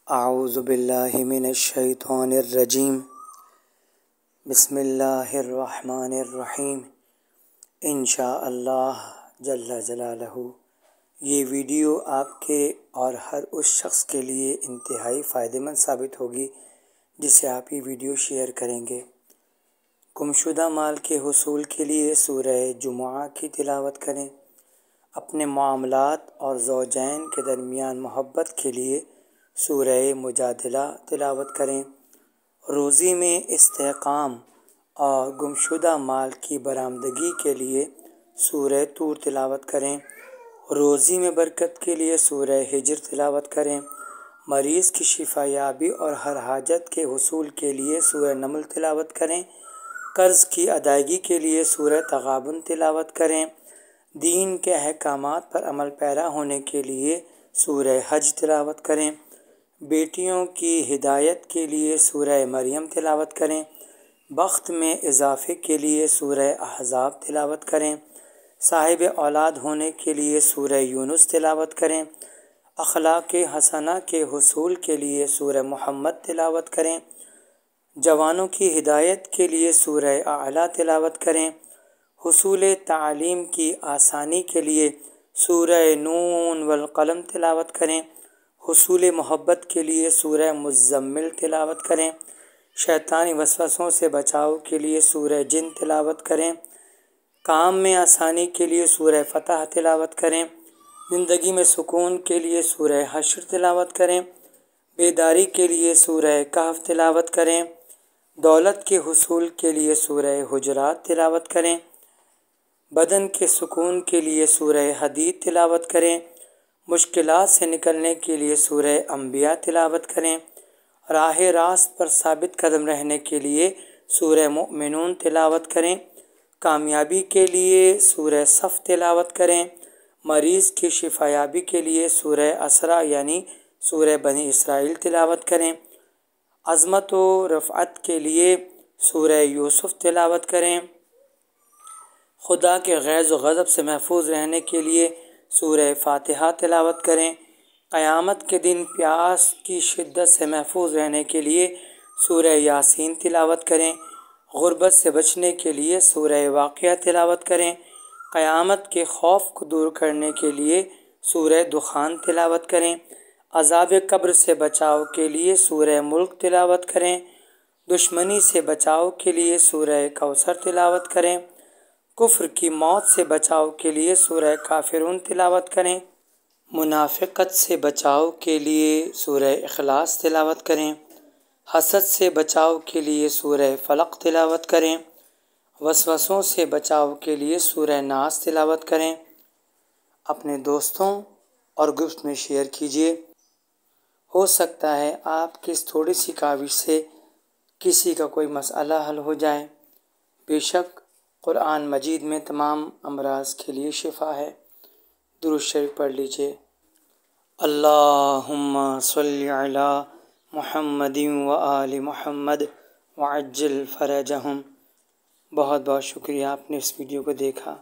اعوذ باللہ من الشیطان الرجیم بسم اللہ الرحمن الرحیم انشاءاللہ جل جلالہ۔ یہ ویڈیو آپ کے اور ہر اس شخص کے لیے انتہائی فائدہ مند ثابت ہوگی جسے آپ یہ ویڈیو شیئر کریں گے۔ گمشدہ مال کے حصول کے لیے سورہ جمعہ کی تلاوت کریں۔ اپنے معاملات اور زوجین کے درمیان محبت کے لیے سورہ مجادلہ تلاوت کریں۔ روزی میں استحکام اور گمشدہ مال کی برآمدگی کے لیے سورہ طور تلاوت کریں۔ روزی میں برکت کے لیے سورہ ہجر تلاوت کریں۔ مریض کی شفا یابی اور ہر حاجت کے حصول کے لیے سورہ نمل تلاوت کریں۔ قرض کی ادائیگی کے لیے سورہ تغابن تلاوت کریں۔ دین کے احکامات پر عمل پیرا ہونے کے لیے سورہ حج تلاوت کریں۔ بیٹیوں کی ہدایت کے لیے سورہ مریم تلاوت کریں۔ بخت میں اضافے کے لیے سورہ احزاب تلاوت کریں۔ صاحب اولاد ہونے کے لیے سورہ یونس تلاوت کریں۔ اخلاق حسنہ کے حصول کے لیے سورہ محمد تلاوت کریں۔ جوانوں کی ہدایت کے لیے سورہ اعلیٰ تلاوت کریں۔ حصول تعلیم کی آسانی کے لیے سورہ نون والقلم تلاوت کریں۔ حصول محبت کے لیے سورہ مزمل تلاوت کریں۔ شیطانی وسوسوں سے بچاؤ کے لیے سورہ جن تلاوت کریں۔ کام میں آسانی کے لیے سورہ فتح تلاوت کریں۔ زندگی میں سکون کے لیے سورہ حشر تلاوت کریں۔ بیداری کے لیے سورہ کہف تلاوت کریں۔ دولت کے حصول کے لیے سورہ حجرات تلاوت کریں۔ بدن کے سکون کے لیے سورہ حدید تلاوت کریں۔ مشکلات سے نکلنے کے لیے سورہ انبیاء تلاوت کریں۔ راہ راست پر ثابت قدم رہنے کے لیے سورہ مؤمنون تلاوت کریں۔ کامیابی کے لیے سورہ صف تلاوت کریں۔ مریض کی شفا یابی کے لیے سورہ اسراء یعنی سورہ بنی اسرائیل تلاوت کریں۔ عظمت و رفعت کے لیے سورہ یوسف تلاوت کریں۔ خدا کے غیظ و غضب سے محفوظ رہنے کے لیے سورہ فاتحہ تلاوت کریں۔ قیامت کے دن پیاس کی شدت سے محفوظ رہنے کے لیے سورہ یاسین تلاوت کریں۔ غربت سے بچنے کے لیے سورہ واقعہ تلاوت کریں۔ قیامت کے خوف کو دور کرنے کے لیے سورہ دخان تلاوت کریں۔ عذاب قبر سے بچاؤ کے لیے سورہ ملک تلاوت کریں۔ دشمنی سے بچاؤ کے لیے سورہ کوثر تلاوت کریں۔ کفر کی موت سے بچاؤ کے لیے سورہ کافرون تلاوت کریں۔ منافقت سے بچاؤ کے لیے سورہ اخلاص تلاوت کریں۔ حسد سے بچاؤ کے لیے سورہ فلق تلاوت کریں۔ وسوسوں سے بچاؤ کے لیے سورہ ناس تلاوت کریں۔ اپنے دوستوں اور گروپس میں شیئر کیجیے۔ ہو سکتا ہے آپ کی اس تھوڑی سی کاوش سے کسی کا کوئی مسئلہ حل ہو جائے۔ بے شک قرآن مجید میں تمام امراض کے لیے شفا ہے۔ درود شریف پڑھ لیجیے۔ اللہم صلی علی محمد و آل محمد وعجل فرجہم۔ بہت بہت شکریہ آپ نے اس ویڈیو کو دیکھا۔